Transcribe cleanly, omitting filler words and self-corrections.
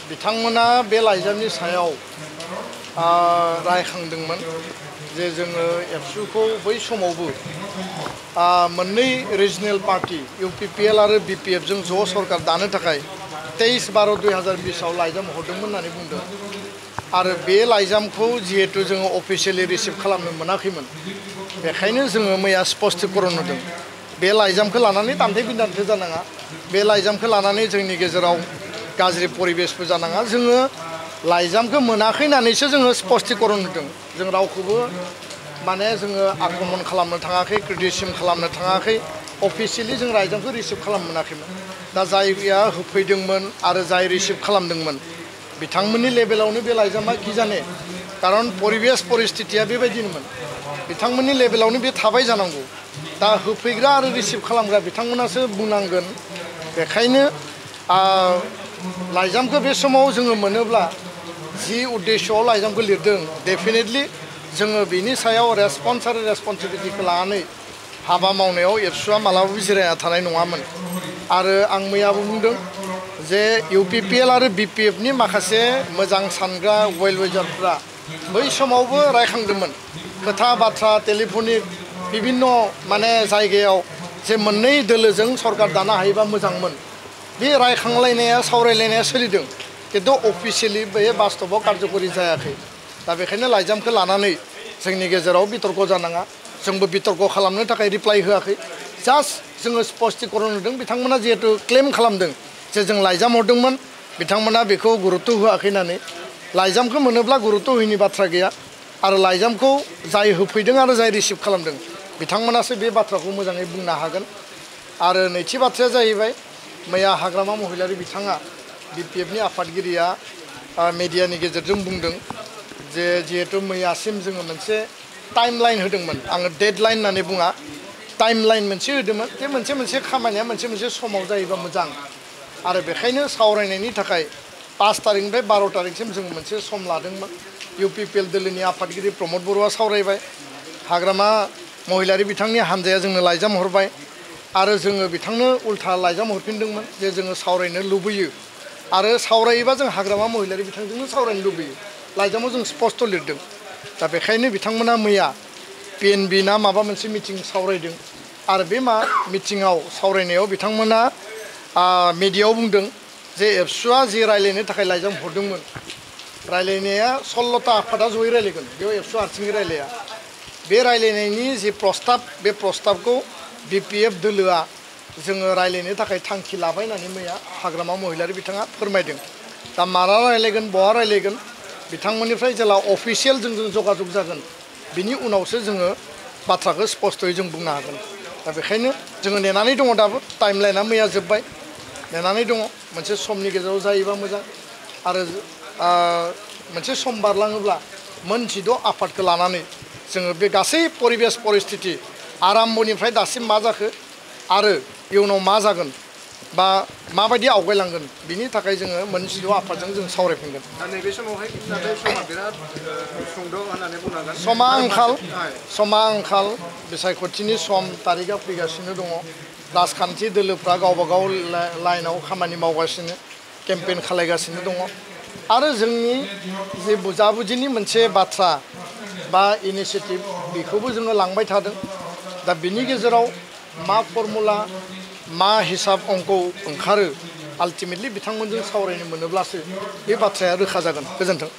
बिथांमोना बे लाइजामनि सायाव रायखांदोंमोन जे जोङो एबसुखौ बै समावबो मोननै रिजनेल पार्टी UPPL आरो BPF जों ज' सरकार दानो थाखाय 23/12/2020 आव लाइजाम हरदोंमोन होननानै बुंदों आरो बे लाइजामखौ जिहेतु जोङो अफिसियेलि रिसिभ खालामनो मोनाखैमोन बेखायनो जोङो मैया स्पष्टीकरण होदों बे लाइजामखौ लानानै दान्थे बिदान्थे जानाङा बे लाइजामखौ लानानै जोंनि गेजेराव गाज्रि परिबेसबो जानाङा जोङो लाइजामखौ मोनाखै होननानैसो जोङो स्पष्टीकरण होदों जों रावखौबो माने जोङो आक्रमण खालामनो थाङाखै क्रिटिसिजम खालामनो थाङाखै अफिसियेलि जों लाइजामखौ रिसिभ खालामनो मोनाखैमोन दा जायया होफैदोंमोन आरो जाय रिसिभ खालामदोंमोन बिथांमोननि लेभेलावनो बे लाइजामा कि जाने खारन परिबेस परिस्थितिया बेबायदिनोमोन बिथांमोननि लेभेलावनो बे थाबाय जानांगौ दा होफैग्रा आरो रिसिभ खालामग्रा बिथांमोनासो बुंनांगोन बेखायनो लाइजामखौ बे समाव जोङो मोनोब्ला जि उद्देश्यआव लाइजामखौ लिरदों डेफिनेटलि जोङो बिनि सायाव रेसपन्स आरो रेसपन्सिबिलिटिखौ लानानै हाबा मावनायाव एबसुआ मालाबाबो जिरायना थानाय नङामोन आरो आं मैयाबो बुंदों जे UPPL आरो BPF नि माखासे मोजां सानग्रा वेल विजारफ्रा बै समावबो रायखांदोंमोन खोथा बाथ्रा टेलिफनिक बिभिन्न माने जायगायाव जे मोननै दोलोजों सरकार दानो हायोबा मोजांमोन बे रायखांलायनाया सावरायलायनाया सोलिदों किन्तु अफिसियेलि बे बास्तबाव कार्यकरि जायाखै दा बेखायनो लाइजामखौ लानानै जोंनि गेजेराव बितर्क जानाङा जोंबो बितर्क खालामनो थाखाय रिप्लाइ होआखै जास्ट जोङो स्पष्टीकरण होदों बिथांमोना जिहेतु क्लेम खालामदों जे जों लाइजाम हरदोंमोन बिथांमोना बेखौ गुरुत्व होआखै होननानै लाइजामखौ मोनोब्ला गुरुत्व होयिनि बाथ्रा गैया आरो लाइजामखौ जाय होफैदों आरो जाय रिसिभ खालामदों बिथांमोनासो बे बाथ्राखौ मोजाङै बुंनो हागोन आरो नैथि बाथ्राया जाहैबाय मैया हाग्रामा महिलारि बिथाङा BPF नि आफादगिरिया मेडियानि गेजेरजों बुंदों जे जिहेतु मैयासिम जोङो मोनसे टाइमलाइन होदोंमोन आङो डेडलाइन होननानै बुङा टाइमलाइन मोनसे होदोंमोन बे मोनसे खामानिया मोनसे समाव जायोबा मोजां आरो बेखायनो सावरायनायनि थाखाय 5 तारिखनिफ्राय 12 तारिखसिम जों मोनसे सम लादोंमोन UPPL दोलोनि आफादगिरि प्रमद बरुवा सावरायबाय हाग्रामा महिलारि बिथांनि हानजाया जोंनो लाइजाम हरबाय आरो जोङो बिथांनो उल्था लाइजाम हरफिनदोंमोन जे जोङो सावरायनो लुबैयो आरो सावरायोबा जों हाग्रामा महिलारि बिथांजोंनो सावरायनो लुबैयो लाइजामाव जों स्पष्ट लिरदों दा बेखायनो बिथांमोना मैया PNB ना माबा मोनसे मिटिं सावरायदों आरो बे मिटिङाव सावरायनायाव बिथांमोना मिडियायाव बुंदों जे एबसुआ जे रायलायनो थाखाय लाइजाम हरदोंमोन रायलायनाया 16ता आफादा जयै रायलायगोन बेयाव एबसु हारसिङै रायलाया बे रायलायनायनि जे प्रस्ताब बे प्रस्ताबखौ BPF दोलोआ जोङो रायलायनो थाखाय थांखि लाबाय होननानै मैया हाग्रामा महिलारि बिथाङा फोरमायदों दा माला रायलायगोन बहा रायलायगोन बिथांमोननिफ्राय जेला अफिसियेल जों जगाजग जागोन बिनि उनावसो जोङो बाथ्राखौ स्पष्टयै जों बुंनो हागोन दा बेखायनो जोङो नेनानै दङ दाबो टाइमलाइना मैया जोब्बाय नेनानै दङ मोनसे समनि गेजेराव जायोबा मोजां आरो मोनसे सम बारलाङोब्ला मोनजिद' आफादखौ लानानै जोङो बे गासै परिबेस परिस्थिति आराम्भनिफ्राय दासिम मा जाखो आरो इयुनाव मा जागोन बा माबायदि आवगायलांगोन बिनि थाखाय जोङो मोनजिद' आफादजों जों सावरायफिनगोन दा नैबे समावहाय नाथाय समा बिराद सुंद' होननानै बुंनांगोन समा आंखाल बिसायख'थिनि सम तारिखआ फैगासिनो दङ राजखान्थि दोलोफ्रा गावबा गाव लाइनाव खामानि मावगासिनो केम्पेइन खालायगासिनो दङ आरो जोंनि जे बुजाबुजिनि मोनसे बाथ्रा बा इनिसियेटिभ बेखौबो जोङो लांबाय थादों दा बिनि गेजेराव मा फर्मुला मा हिसाब अंक ओंखारो आल्टिमेटलि बिथांमोनजों सावरायनो मोनोब्लासो बे बाथ्राया रोखा जागोन गोजोन्थों